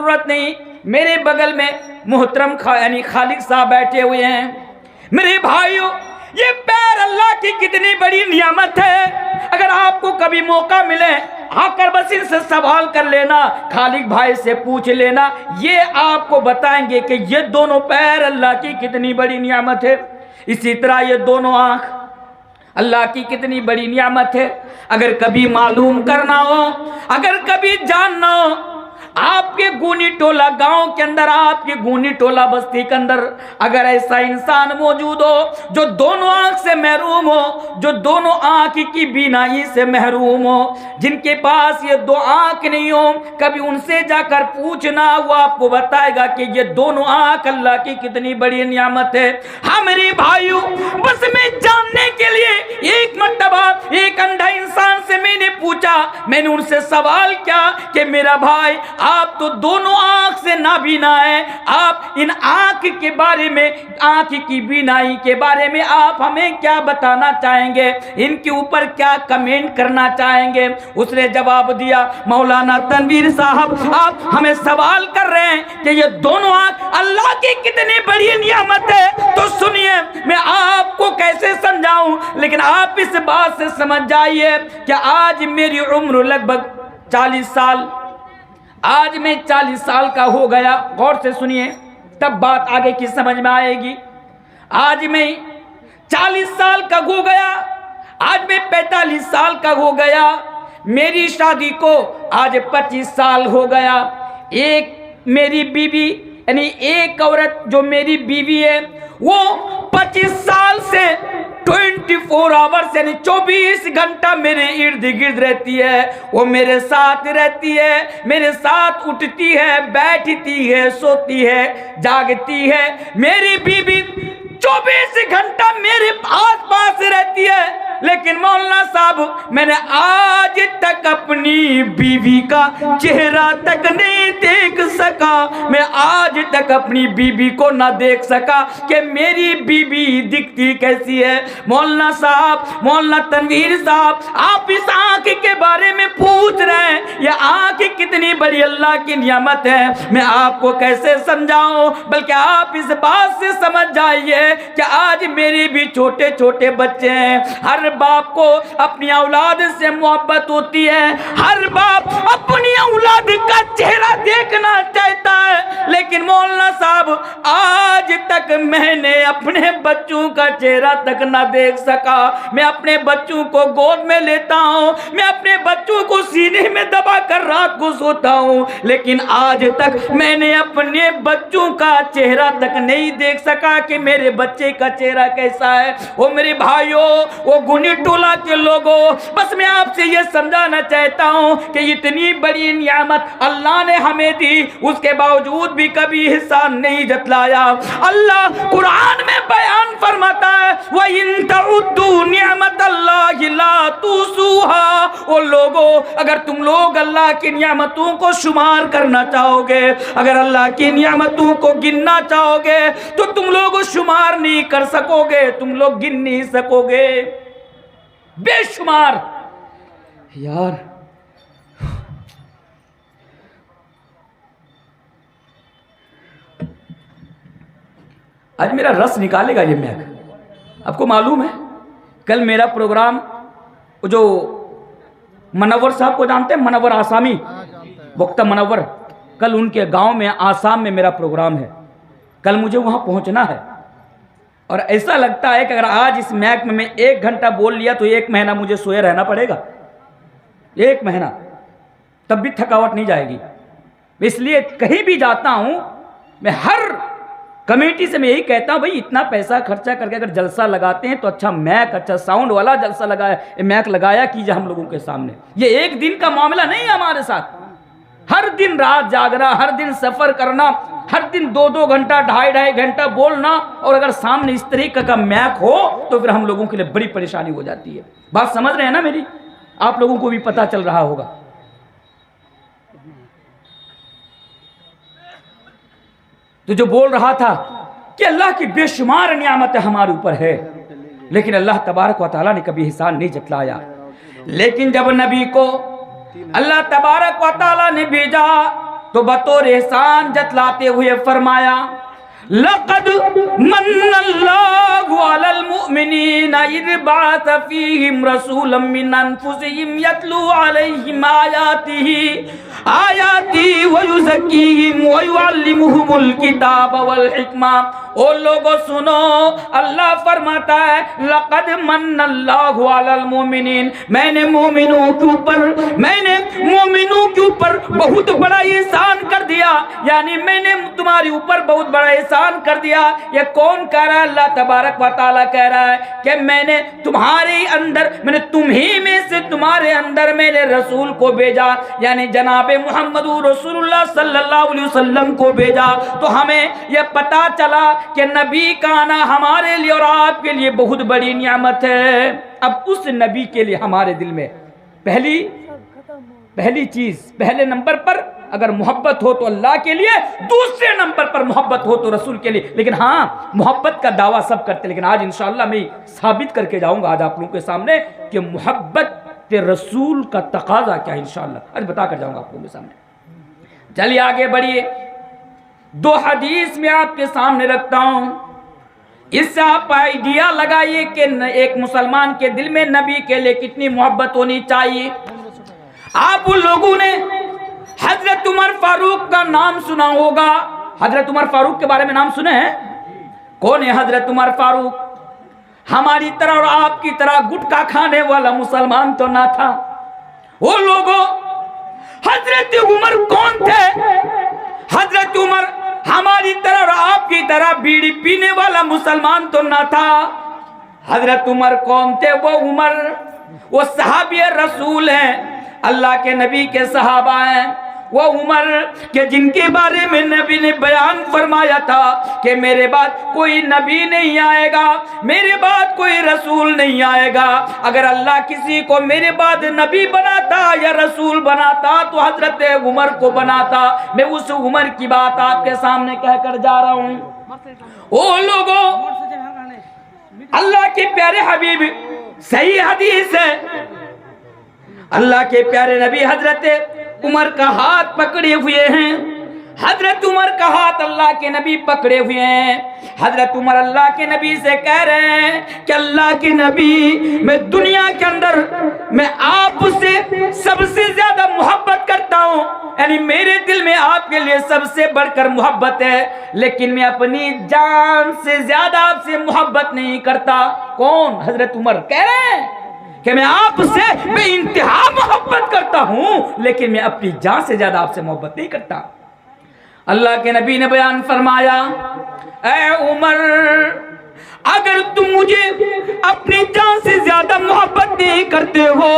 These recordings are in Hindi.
जरूरत नहीं। मेरे बगल में मोहतरम यानी खालिक साहब बैठे हुए हैं। मेरे भाइयों, ये पैर अल्लाह की कितनी बड़ी नियामत है। अगर आपको कभी मौका मिले आकर बस इनसे सवाल कर लेना, खालिक भाई से पूछ लेना, ये आपको बताएंगे कि ये दोनों पैर अल्लाह की कितनी बड़ी नियामत है। इसी तरह ये दोनों आंख अल्लाह की कितनी बड़ी नियामत है। अगर कभी मालूम करना हो, अगर कभी जानना हो, आपके गुनी टोला गांव के अंदर, आपके गुनी टोला बस्ती के अंदर अगर ऐसा इंसान मौजूद हो जो दोनों आंख से महरूम हो, जो दोनों आंख की बीनाई से महरूम हो, जिनके पास ये दो आंख नहीं हो, कभी उनसे जाकर पूछना, वो आपको बताएगा कि ये दोनों आंख अल्लाह की कितनी बड़ी नियामत है। हाँ मेरे भाइयों, बस मैं जानने के लिए एक मर्तबा एक अंधा इंसान से मैंने पूछा, मैंने उनसे सवाल किया कि मेरा भाई, आप तो दोनों आंख से नाबीना है, आप इन आंख के बारे में, आंख की बीनाई के बारे में आप हमें क्या बताना चाहेंगे, इनके ऊपर क्या कमेंट करना चाहेंगे। उसने जवाब दिया, मौलाना तनवीर साहब, आप हमें सवाल कर रहे हैं कि ये दोनों आंख अल्लाह की कितनी बड़ी नियामत है, तो सुनिए मैं आपको कैसे समझाऊं, लेकिन आप इस बात से समझ जाइए कि आज मेरी उम्र लगभग 40 साल, आज मैं 40 साल का हो गया। गौर से सुनिए, तब बात आगे की समझ में आएगी। आज मैं 40 साल का हो गया, आज मैं 45 साल का हो गया। मेरी शादी को आज 25 साल हो गया। एक मेरी बीवी यानी एक औरत जो मेरी बीवी है वो 25 साल से 24 आवर्स यानी 24 घंटा मेरे इर्द गिर्द रहती है। वो मेरे साथ रहती है, मेरे साथ उठती है, बैठती है, सोती है, जागती है। मेरी बीवी 24 घंटा मेरे आस पास रहती है। लेकिन मौलाना साहब, मैंने आज तक अपनी बीवी का चेहरा तक नहीं देख सका। मैं आज तक अपनी बीवी को ना देख सका कि मेरी बीवी दिखती कैसी है। मौलाना साहब, मौलाना तनवीर साहब, आप इस आंख के बारे में पूछ रहे हैं, यह आंख कितनी बड़ी अल्लाह की नियामत है। मैं आपको कैसे समझाऊं, बल्कि आप इस बात से समझ जाइए कि आज मेरे भी छोटे छोटे बच्चे हैं। हर बाप को अपनी औलाद से मोहब्बत होती है, हर बाप अपनी औलाद का चेहरा देखना चाहता है। लेकिन मौलाना साहब, आज तक मैंने अपने बच्चों का चेहरा तक ना देख सका। मैं अपने बच्चों को गोद में लेता हूं, मैं अपने बच्चों को सीने में दबा कर रात को सोता हूं, लेकिन आज तक मैंने अपने बच्चों का चेहरा तक नहीं देख सका कि मेरे बच्चे का चेहरा कैसा है। वो मेरे भाइयों, वो गुनी टोला के लोगों, बस मैं आपसे ये समझाना चाहता हूं कि इतनी बड़ी नियामत अल्लाह ने हमें दी, उसके बावजूद भी कभी एहसान नहीं जतलाया। अल्लाह कुरान में बयान फरमाता है, व इन तउद्दू नियामत अल्लाहि ला तुसूहा। वो लोगों, अगर तुम लोग अल्लाह की नियामतों को शुमार करना चाहोगे, अगर अल्लाह की नियामतों को गिनना चाहोगे, तो तुम लोग शुमार नहीं कर सकोगे, तुम लोग गिन नहीं सकोगे, बेशुमार। यार आज मेरा रस निकालेगा ये मैक। आपको मालूम है, कल मेरा प्रोग्राम, जो मनव्वर साहब को जानते हैं, मनव्वर आसामी, वक्ता मनव्वर, कल उनके गांव में आसाम में मेरा प्रोग्राम है। कल मुझे वहां पहुंचना है और ऐसा लगता है कि अगर आज इस मैक में मैं 1 घंटा बोल लिया तो 1 महीना मुझे सोए रहना पड़ेगा, 1 महीना, तब भी थकावट नहीं जाएगी। इसलिए कहीं भी जाता हूं मैं हर कमेटी से मैं यही कहता हूं, भाई इतना पैसा खर्चा करके अगर जलसा लगाते हैं तो अच्छा मैक, अच्छा साउंड वाला जलसा लगाया, मैक लगाया कीजिए हम लोगों के सामने। ये एक दिन का मामला नहीं है हमारे साथ, हर दिन रात जागना, हर दिन सफर करना, हर दिन 2-2 घंटा, 2.5 घंटा बोलना, और अगर सामने इस तरीके का मैक हो तो फिर हम लोगों के लिए बड़ी परेशानी हो जाती है। बात समझ रहे हैं ना मेरी? आप लोगों को भी पता चल रहा होगा। तो जो बोल रहा था कि अल्लाह की बेशुमार नियामतें हमारे ऊपर है, लेकिन अल्लाह तबारक व तआला ने कभी एहसान नहीं जतलाया। लेकिन जब नबी को अल्लाह तबारक व तआला ने भेजा तो बतौर एहसान जतलाते हुए फरमाया, लक़द मन्नल्लाहु अलल मुअमिनीना इज़ बअस फ़ीहिम रसूलन मिन अनफुसिहिम यतलू अलैहिम आयातिही व युज़क्कीहिम व युअल्लिमुहुमुल किताब वल हिकमा। ओ लोगों सुनो, अल्लाह फरमाता है लक़द मन्नल्लाहु अलल मुमिनीन, मैंने मोमिनों के ऊपर बहुत बड़ा एहसान कर दिया, यानी मैंने तुम्हारे ऊपर बहुत बड़ा एहसान कर दिया। ये कौन कह रहा है? अल्लाह तबारक व तआला कह रहा है कि मैंने तुम्ही में से तुम्हारे अंदर मैंने रसूल को भेजा, यानी जनाब मोहम्मद रसूलुल्लाह सल्लल्लाहु अलैहि वसल्लम को भेजा। तो हमें यह पता चला कि नबी का आना हमारे लिए और आपके लिए बहुत बड़ी नियामत है। अब उस नबी के लिए हमारे दिल में पहली चीज, पहले नंबर पर अगर मोहब्बत हो तो अल्लाह के लिए, दूसरे नंबर पर मोहब्बत हो तो रसूल के लिए। लेकिन हाँ, मोहब्बत का दावा सब करते, लेकिन आज इंशाअल्लाह मैं साबित करके जाऊंगा आज आप लोगों के सामने कि मोहब्बत के रसूल का तकाजा क्या है। इंशाअल्लाह आज बता कर जाऊंगा आप लोगों के सामने। चलिए आगे बढ़िए, 2 हदीस में आपके सामने रखता हूं, इससे आप आइडिया लगाइए कि एक मुसलमान के दिल में नबी के लिए कितनी मोहब्बत होनी चाहिए। आप उन लोगों ने हजरत उमर फारूक का नाम सुना होगा। हजरत उमर फारूक के बारे में नाम सुने हैं? कौन है हजरत उमर फारूक? हमारी तरह और आपकी तरह गुटखा खाने वाला मुसलमान तो ना था। वो लोगों, हजरत उमर कौन थे? हजरत उमर हमारी तरह और आपकी तरह बीड़ी पीने वाला मुसलमान तो ना था। हजरत उमर कौन थे? वो उमर वो सहाबी रसूल हैं, अल्लाह के नबी के सहाबा हैं। वो उमर के जिनके बारे में नबी ने बयान फरमाया था कि मेरे बाद कोई नबी नहीं आएगा, मेरे बाद कोई रसूल नहीं आएगा। अगर अल्लाह किसी को मेरे बाद नबी बनाता या रसूल बनाता तो हजरत उमर को बनाता। मैं उस उमर की बात आपके सामने कहकर जा रहा हूँ। ओ लोगों, अल्लाह के प्यारे हबीब, सही हदीस है, अल्लाह के प्यारे नबी हजरत उमर का हाथ पकड़े हुए हैं। हजरत उमर का हाथ अल्लाह के नबी पकड़े हुए हैं। हजरत उमर अल्लाह के नबी से कह रहे हैं कि अल्लाह के नबी, मैं दुनिया के अंदर मैं आपसे सबसे ज्यादा मोहब्बत करता हूँ, यानी मेरे दिल में आपके लिए सबसे बढ़कर मोहब्बत है, लेकिन मैं अपनी जान से ज्यादा आपसे मोहब्बत नहीं करता। कौन? हजरत उमर कह रहे हैं कि मैं आपसे बेइंतहा मोहब्बत करता हूं, लेकिन मैं अपनी जान से ज्यादा आपसे मोहब्बत नहीं करता। अल्लाह के नबी ने बयान फरमाया, ऐ उमर, अगर तुम मुझे अपनी जान से ज्यादा मोहब्बत नहीं करते हो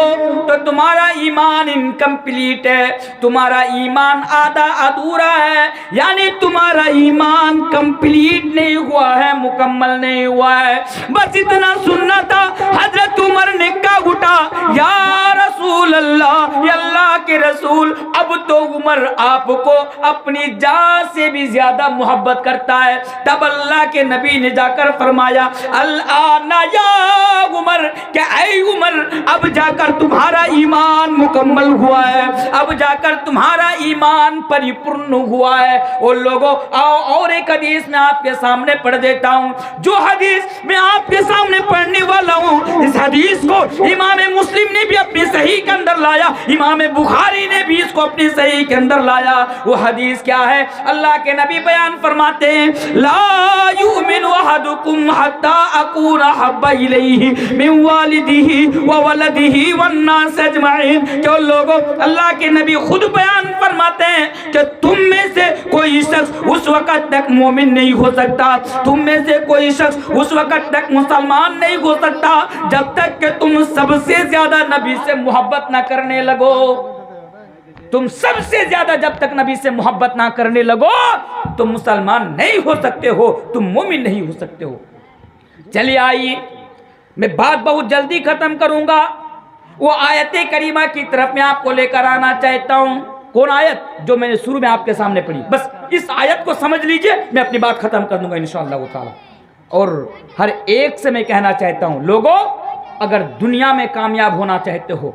तो तुम्हारा ईमान इनकम्प्लीट है, तुम्हारा ईमान आधा अधूरा है, यानी तुम्हारा ईमान कंप्लीट नहीं हुआ है, मुकम्मल नहीं हुआ है। बस इतना सुनना था। हजरत उमर ने कहा उठा, या रसूल अल्लाह, या अल्लाह के रसूल, अब तो उमर आपको अपनी जान से भी ज्यादा मोहब्बत करता है। तब अल्लाह के नबी ने जाकर फरमाया, अल-आना या उमर, क्या ऐ उमर, अब जाकर तुम्हारा ईमान मुकम्मल हुआ है, अब जाकर तुम्हारा ईमान परिपूर्ण हुआ है। ओ लोगों, आओ और एक हदीस में आपके सामने पढ़ देता हूँ। जो हदीस मैं आपके सामने पढ़ने वाला हूँ, इस हदीस को इमाम मुस्लिम ने भी अपनी सही के अंदर लाया, इमाम बुखारी ने भी इसको अपनी सही के अंदर लाया। वो हदीस क्या है? अल्लाह के नबी बयान फरमाते हैं, ला युमिनु अहदुकुम हत्ता अकूना हब्बा इलैहि मिन वालिदिही व वलदिही वन्नास अजमाइन। क्यों लोगों, अल्लाह के नबी खुद बयान फरमाते हैं कि तुम में से कोई शख्स उस वक्त तक मोमिन नहीं हो सकता, तुम में से कोई शख्स उस वक्त तक मुसलमान नहीं हो सकता जब तक कि तुम सबसे ज्यादा नबी से मोहब्बत ना करने लगो। तुम सबसे ज्यादा जब तक नबी से मोहब्बत ना करने लगो तुम मुसलमान नहीं हो सकते हो, तुम मोमिन नहीं हो सकते हो। चलिए आइए, मैं बात बहुत जल्दी खत्म करूंगा। वो आयत करीमा की तरफ मैं आपको लेकर आना चाहता हूं। कौन आयत? जो मैंने शुरू में आपके सामने पढ़ी। बस इस आयत को समझ लीजिए, मैं अपनी बात खत्म कर दूंगा इंशाअल्लाह ताला। और हर एक से मैं कहना चाहता हूं, लोगों, अगर दुनिया में कामयाब होना चाहते हो,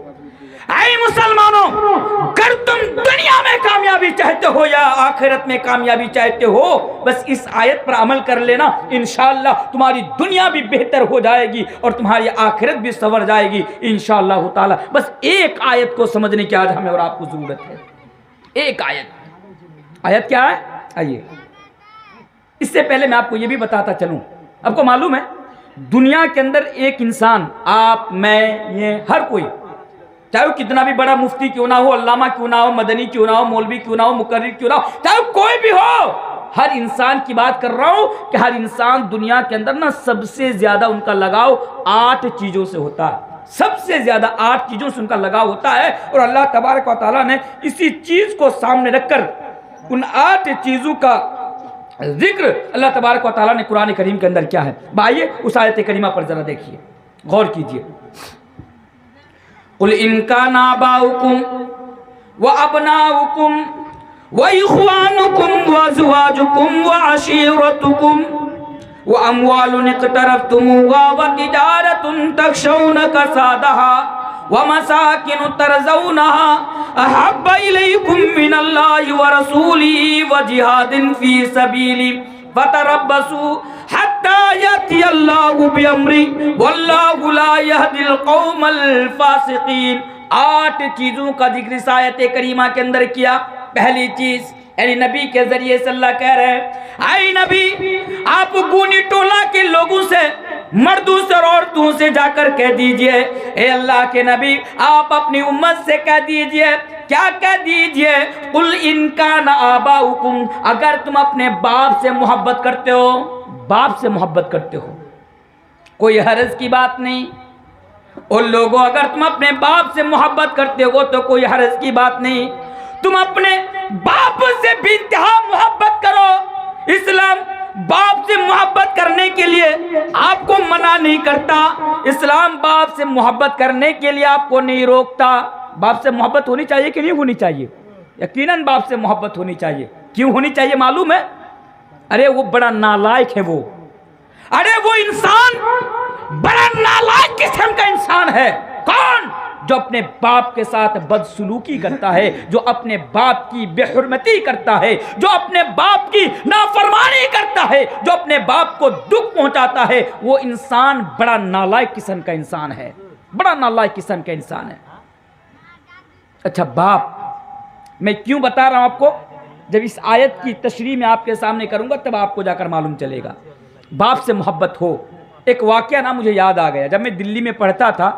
ऐ मुसलमानों, अगर तुम दुनिया में कामयाबी चाहते हो या आखिरत में कामयाबी चाहते हो, बस इस आयत पर अमल कर लेना, इंशाअल्लाह तुम्हारी दुनिया भी बेहतर हो जाएगी और तुम्हारी आखिरत भी संवर जाएगी इंशाअल्लाह ताला। बस एक आयत को समझने की आज हमें और आपको जरूरत है। एक आयत क्या है? आइए, इससे पहले मैं आपको यह भी बताता चलूं, आपको मालूम है दुनिया के अंदर एक इंसान, आप, मैं, ये हर कोई, चाहे वो कितना भी बड़ा मुफ्ती क्यों ना हो, अल्लामा क्यों ना हो, मदनी क्यों ना हो, मौलवी क्यों ना हो, मुकर्रिर क्यों ना हो, चाहे कोई भी हो, हर इंसान की बात कर रहा हूं कि हर इंसान दुनिया के अंदर ना सबसे ज्यादा उनका लगाव 8 चीजों से होता है। सबसे ज्यादा 8 चीजों से उनका लगाव होता है और अल्लाह तबारक व तआला ने इसी चीज को सामने रखकर उन 8 चीजों का जिक्र अल्लाह तबारक व तआला ने कुरान करीम के अंदर किया है। आइए उस आयत करीमा पर जरा देखिए, गौर कीजिए। कुल इनकान आबाउकुम व अबनाउकुम व इख्वानुकुम व अज़वाजुकुम व अशीरतुकुम व अमवालुन इक़्तरफ़्तुमूहा व तिजारतुन तख़शौना कसादहा व मसाकिन तरज़ौनहा अहब्बा इलैकुम मिनल्लाहि व रसूलिही व जिहादिन फ़ी सबीली फतरब्बसू हत्ता यअतियल्लाहु बिअम्री वल्लाहु ला यहदिल कौमल फासिकीन। 8 चीजों का जिक्र इस आयत करीमा के अंदर किया। पहली चीज यानी नबी के जरिए से अल्लाह कह रहे हैं, आई नबी आप गुनी टोला के लोगों से, मर्दों से और औरतों से जाकर कह दीजिए, ए अल्लाह के नबी आप अपनी उम्मत से कह दीजिए, क्या कह दीजिए, कुल इनकान आबाउकुम, अगर तुम अपने बाप से मोहब्बत करते हो, बाप से मोहब्बत करते हो, कोई हर्ज की बात नहीं। उन लोगों अगर तुम अपने बाप से मोहब्बत करते हो तो कोई हर्ज की बात नहीं, तुम अपने बाप से भी इंतहा मोहब्बत करो। इस्लाम बाप से मोहब्बत करने के लिए आपको मना नहीं करता, इस्लाम बाप से मोहब्बत करने के लिए आपको नहीं रोकता। बाप से मोहब्बत होनी चाहिए कि नहीं होनी चाहिए? यकीनन बाप से मोहब्बत होनी चाहिए। क्यों होनी चाहिए मालूम है? अरे वो बड़ा नालायक है वो, अरे वो इंसान बड़ा नालायक किस्म का इंसान है। कौन? जो अपने बाप के साथ बदसलूकी करता है, जो अपने बाप की बेहुरमती करता है, जो अपने बाप की नाफरमानी करता है, जो अपने बाप को दुख पहुंचाता है, वो इंसान बड़ा नालायक किस्म का इंसान है, बड़ा नालायक किस्म का इंसान है। अच्छा, बाप मैं क्यों बता रहा हूं आपको? जब इस आयत की तशरीह में आपके सामने करूंगा तब आपको जाकर मालूम चलेगा बाप से मोहब्बत हो। एक वाकया ना मुझे याद आ गया, जब मैं दिल्ली में पढ़ता था,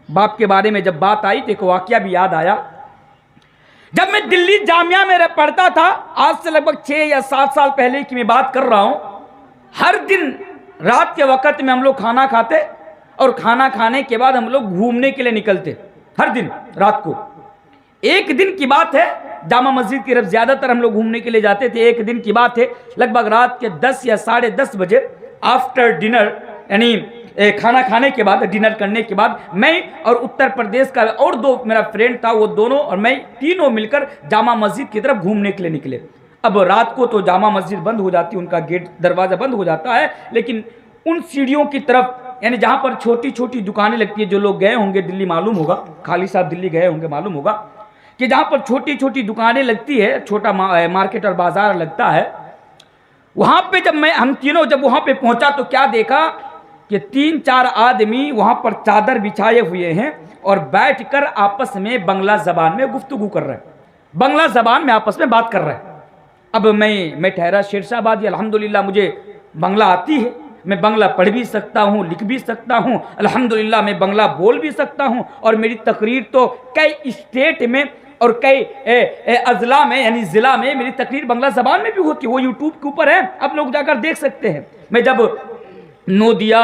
बाप के बारे में जब बात आई तो एक वाकया भी याद आया। जब मैं दिल्ली जामिया में पढ़ता था, आज से लगभग 6 या 7 साल पहले की मैं बात कर रहा हूं, हर दिन रात के वक्त में हम लोग खाना खाते और खाना खाने के बाद हम लोग घूमने के लिए निकलते, हर दिन रात को। एक दिन की बात है, जामा मस्जिद की तरफ ज्यादातर हम लोग घूमने के लिए जाते थे। एक दिन की बात है, लगभग रात के 10 या 10:30 बजे आफ्टर डिनर, यानी खाना खाने के बाद, डिनर करने के बाद, मैं और उत्तर प्रदेश का और 2 मेरा फ्रेंड था, वो दोनों और मैं तीनों मिलकर जामा मस्जिद की तरफ घूमने के लिए निकले। अब रात को तो जामा मस्जिद बंद हो जाती है, उनका गेट दरवाज़ा बंद हो जाता है, लेकिन उन सीढ़ियों की तरफ, यानी जहाँ पर छोटी छोटी दुकानें लगती है, जो लोग गए होंगे दिल्ली मालूम होगा, खाली साहब दिल्ली गए होंगे मालूम होगा कि जहाँ पर छोटी छोटी दुकानें लगती है, छोटा मार्केट और बाजार लगता है, वहाँ पे जब हम तीनों जब वहाँ पे पहुँचा तो क्या देखा कि 3-4 आदमी वहाँ पर चादर बिछाए हुए हैं और बैठकर आपस में बंगला ज़बान में गुफ्तगू कर रहे हैं, बंगला ज़बान में आपस में बात कर रहे हैं। अब मैं ठहरा शेरशाहबादी, अल्हम्दुलिल्लाह मुझे बंगला आती है, मैं बंगला पढ़ भी सकता हूँ, लिख भी सकता हूँ, अल्हम्दुलिल्लाह मैं बंगला बोल भी सकता हूँ, और मेरी तकरीर तो कई स्टेट में और कई अजला में, यानी ज़िला में मेरी तकरीर बंगला ज़बान में भी होती है, वो यूट्यूब के ऊपर है, आप लोग जाकर देख सकते हैं। मैं जब नोदिया,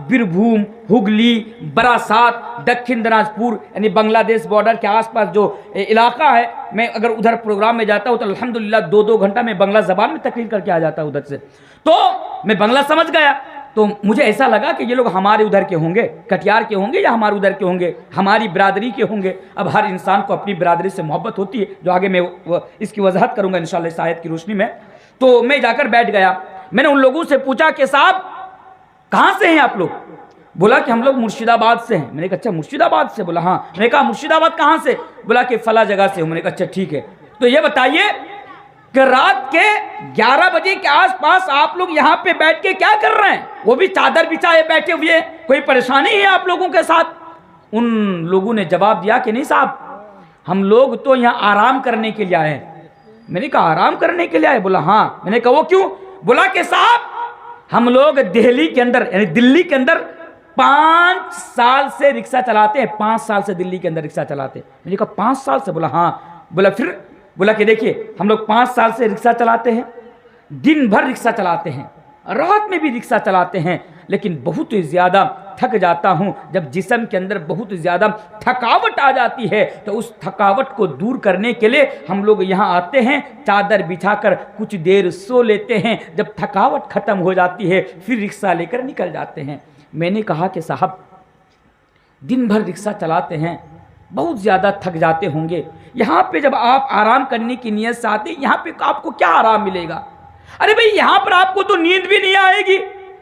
बीरभूम, हुगली, बरासात, दक्षिण दिनाजपुर, यानी बांग्लादेश बॉर्डर के आसपास जो इलाका है, मैं अगर उधर प्रोग्राम में जाता हूँ तो अल्हम्दुलिल्लाह 2-2 घंटा मैं बंगला ज़बान में तकरीर करके आ जाता हूँ उधर से। तो मैं बंगला समझ गया, तो मुझे ऐसा लगा कि ये लोग हमारे उधर के होंगे, कटिहार के होंगे या हमारे उधर के होंगे, हमारी बिरादरी के होंगे। अब हर इंसान को अपनी बिरादरी से मोहब्बत होती है, जो आगे मैं इसकी वजाहत करूँगा इंशाअल्लाह इस आयत की रोशनी में। तो मैं जाकर बैठ गया, मैंने उन लोगों से पूछा कि साहब कहाँ से हैं आप लोग? बोला कि हम लोग मुर्शिदाबाद से हैं। मैंने कहा अच्छा मुर्शिदाबाद से? बोला हाँ। मैंने कहा मुर्शिदाबाद कहाँ से? बोला कि फला जगह से हूँ। मैंने कहा अच्छा ठीक है, तो ये बताइए कि रात के 11 बजे के आसपास आप लोग यहाँ पे बैठ के क्या कर रहे हैं? वो भी चादर बिछाए बैठे हुए, कोई परेशानी है आप लोगों के साथ? उन लोगों ने जवाब दिया कि नहीं साहब, हम लोग तो यहाँ आराम करने के लिए आए हैं। मैंने कहा आराम करने के लिए आए? बोला हाँ। मैंने कहा वो क्यों? बोला कि साहब हम लोग दिल्ली के अंदर यानी दिल्ली के अंदर 5 साल से रिक्शा चलाते हैं, 5 साल से दिल्ली के अंदर रिक्शा चलाते हैं। मैंने कहा 5 साल से? बोला हाँ। बोला फिर? बोला कि देखिए हम लोग 5 साल से रिक्शा चलाते हैं, दिन भर रिक्शा चलाते हैं, रात में भी रिक्शा चलाते हैं, लेकिन बहुत ज़्यादा थक जाता हूं। जब जिस्म के अंदर बहुत ज़्यादा थकावट आ जाती है तो उस थकावट को दूर करने के लिए हम लोग यहाँ आते हैं, चादर बिछाकर कुछ देर सो लेते हैं, जब थकावट ख़त्म हो जाती है फिर रिक्शा लेकर निकल जाते हैं। मैंने कहा कि साहब दिन भर रिक्शा चलाते हैं, बहुत ज़्यादा थक जाते होंगे, यहाँ पे जब आप आराम करने की नीयत से आते हैं, यहाँ पे आपको क्या आराम मिलेगा? अरे भाई यहाँ पर आपको तो नींद भी नहीं आएगी,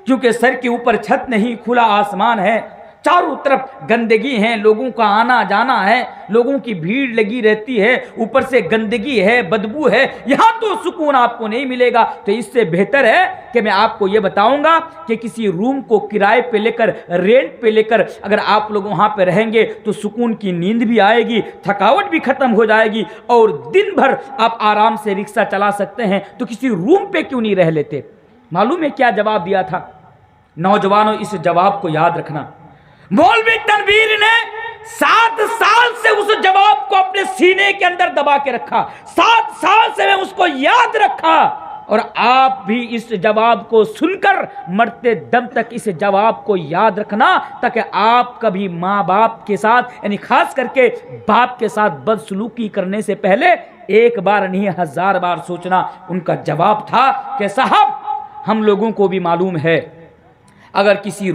क्योंकि सर के ऊपर छत नहीं, खुला आसमान है, चारों तरफ गंदगी है, लोगों का आना जाना है, लोगों की भीड़ लगी रहती है, ऊपर से गंदगी है, बदबू है, यहाँ तो सुकून आपको नहीं मिलेगा। तो इससे बेहतर है कि मैं आपको ये बताऊंगा कि किसी रूम को किराए पे लेकर, रेंट पे लेकर अगर आप लोग वहाँ पे रहेंगे तो सुकून की नींद भी आएगी, थकावट भी खत्म हो जाएगी और दिन भर आप आराम से रिक्शा चला सकते हैं। तो किसी रूम पे क्यों नहीं रह लेते? मालूम है क्या जवाब दिया था? नौजवानों इस जवाब को याद रखना, मौलवी तनवीर ने 7 साल से उस जवाब को अपने सीने के अंदर दबा के रखा, 7 साल से मैं उसको याद रखा। और आप भी इस जवाब को सुनकर मरते दम तक इस जवाब को याद रखना, ताकि आप कभी माँ बाप के साथ यानी खास करके बाप के साथ बदसलूकी करने से पहले एक बार नहीं 1000 बार सोचना। उनका जवाब था कि साहब हम लोगों को भी मालूम है, अगर किसी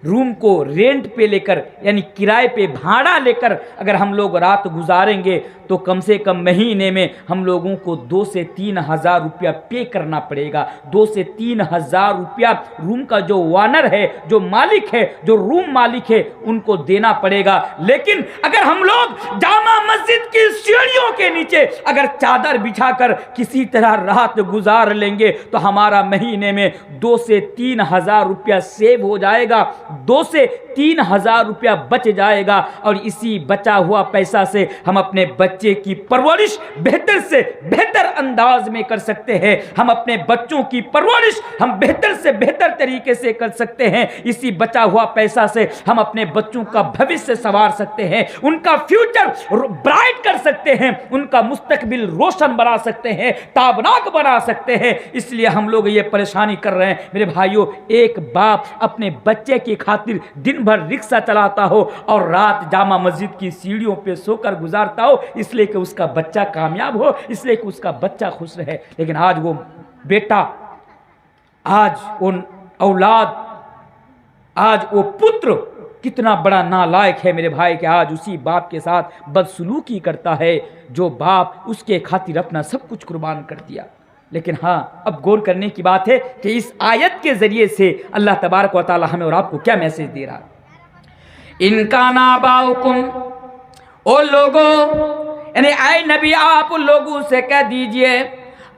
रूम को रेंट पे लेकर यानी किराए पे भाड़ा लेकर अगर हम लोग रात गुजारेंगे तो कम से कम महीने में हम लोगों को 2 से 3 हज़ार रुपया पे करना पड़ेगा। 2 से 3 हज़ार रुपया रूम का जो ओनर है, जो मालिक है, जो रूम मालिक है, उनको देना पड़ेगा। लेकिन अगर हम लोग जामा मस्जिद की सीढ़ियों के नीचे अगर चादर बिछाकर किसी तरह रात गुजार लेंगे तो हमारा महीने में 2 से 3 हज़ार रुपया सेव हो जाएगा, 2 से 3 हज़ार रुपया बच जाएगा। और इसी बचा हुआ पैसा से हम अपने बच्चे की परवरिश बेहतर से बेहतर अंदाज में कर सकते हैं। हम अपने बच्चों की परवरिश हम बेहतर से बेहतर तरीके से कर सकते हैं। इसी बचा हुआ पैसा से हम अपने बच्चों का भविष्य संवार सकते हैं, उनका फ्यूचर ब्राइट कर सकते हैं, उनका मुस्तकबिल रोशन बना सकते हैं, ताबनाक बना सकते हैं। इसलिए हम लोग ये परेशानी कर रहे हैं। मेरे भाइयों, एक बाप अपने बच्चे की खातिर दिन भर रिक्शा चलाता हो और रात जामा मस्जिद की सीढ़ियों पे सोकर गुजारता हो, इसलिए कि उसका बच्चा कामयाब हो, इसलिए कि उसका बच्चा खुश रहे। लेकिन आज वो बेटा, आज वो औलाद, आज वो पुत्र कितना बड़ा नालायक है मेरे भाई, कि आज उसी बाप के साथ बदसलूकी करता है जो बाप उसके खातिर अपना सब कुछ कुर्बान कर दिया। लेकिन हाँ, अब गौर करने की बात है कि इस आयत के जरिए से अल्लाह तबारक व तआला हमें और आपको क्या मैसेज दे रहा है। इनका नाबाउकुम, ओ लोगों, यानी आए नबी आप लोगों से कह दीजिए,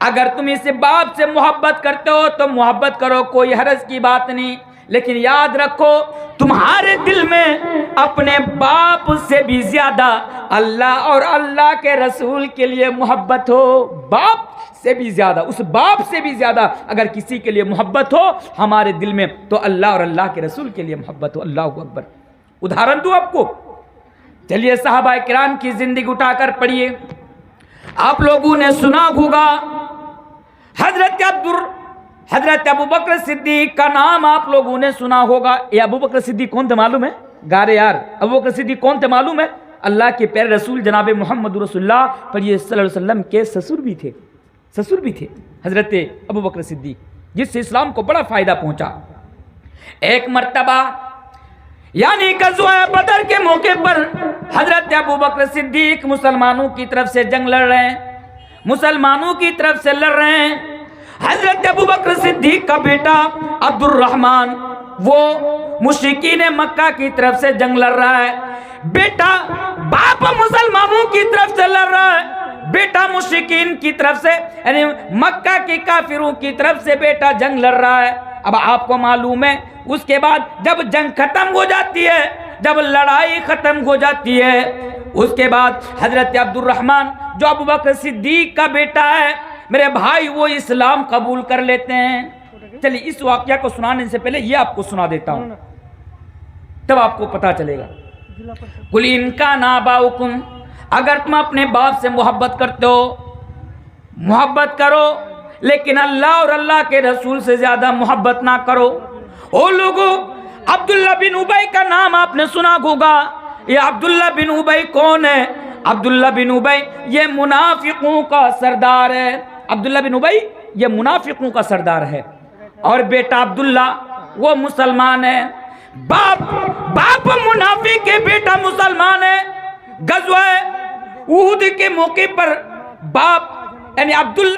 अगर तुम इस बाप से मोहब्बत करते हो तो मोहब्बत करो, कोई हर्ज की बात नहीं। लेकिन याद रखो, तुम्हारे दिल में अपने बाप से भी ज्यादा अल्लाह और अल्लाह के रसूल के लिए मोहब्बत हो, बाप से भी ज्यादा, उस बाप से भी ज्यादा अगर किसी के लिए मोहब्बत हो हमारे दिल में, तो अल्लाह और अल्लाह के रसूल के लिए मोहब्बत हो। अल्लाह अकबर। उदाहरण दूं आपको, चलिए सहाबा किराम की जिंदगी उठाकर पढ़िए। आप लोगों ने सुना होगा हजरत अबू बकर सिद्दीक का नाम आप लोगों ने सुना होगा। ये अबू बकर सिद्दीक कौन थे मालूम है? गारे यार, अबू बकर सिद्दीक कौन थे मालूम है? अल्लाह के प्यारे रसूल जनाब मोहम्मद रसूलुल्लाह सल्लल्लाहु अलैहि वसल्लम के ससुर भी थे हजरत अबू बकर सिद्दीक, जिससे इस्लाम को बड़ा फायदा पहुंचा। एक मर्तबा यानी गज़वा बदर के मौके पर हजरत अबू बकर सिद्दीक मुसलमानों की तरफ से जंग लड़ रहे हैं, मुसलमानों की तरफ से लड़ रहे हैं। हजरत अबू बकर सिद्दीक का बेटा अब्दुर्रहमान वो मुशरिकीन मक्का की तरफ से जंग लड़ रहा है, बेटा बाप मुसलमानों की तरफ से लड़ रहा है, बेटा मुशरिकीन की तरफ से यानी मक्का के काफिरों की तरफ से बेटा जंग लड़ रहा है। अब आपको मालूम है उसके बाद जब जंग खत्म हो जाती है, जब लड़ाई खत्म हो जाती है, उसके बाद हजरत अब्दुर्रहमान जो अबू बकर सिद्दीक का बेटा है मेरे भाई, वो इस्लाम कबूल कर लेते हैं। चलिए इस वाकया को सुनाने से पहले ये आपको सुना देता हूं, तब आपको पता चलेगा। कुल इनका नाबाउकुम, अगर तुम अपने बाप से मोहब्बत करते हो मोहब्बत करो, लेकिन अल्लाह और अल्लाह के रसूल से ज्यादा मोहब्बत ना करो। ओ लोगों, अब्दुल्ला बिन उबई का नाम आपने सुना होगा। ये अब्दुल्ला बिन उबई कौन है? अब्दुल्ला बिन उबई ये मुनाफिकों का सरदार है। अब्दुल्ला बिन उबई ये मुनाफिकों का सरदार है और बेटा अब्दुल्ला वो मुसलमान है। बाप मुनाफिक है, बेटा मुसलमान है। गज़वा उहद के मौके पर बाप यानी अब्दुल्ला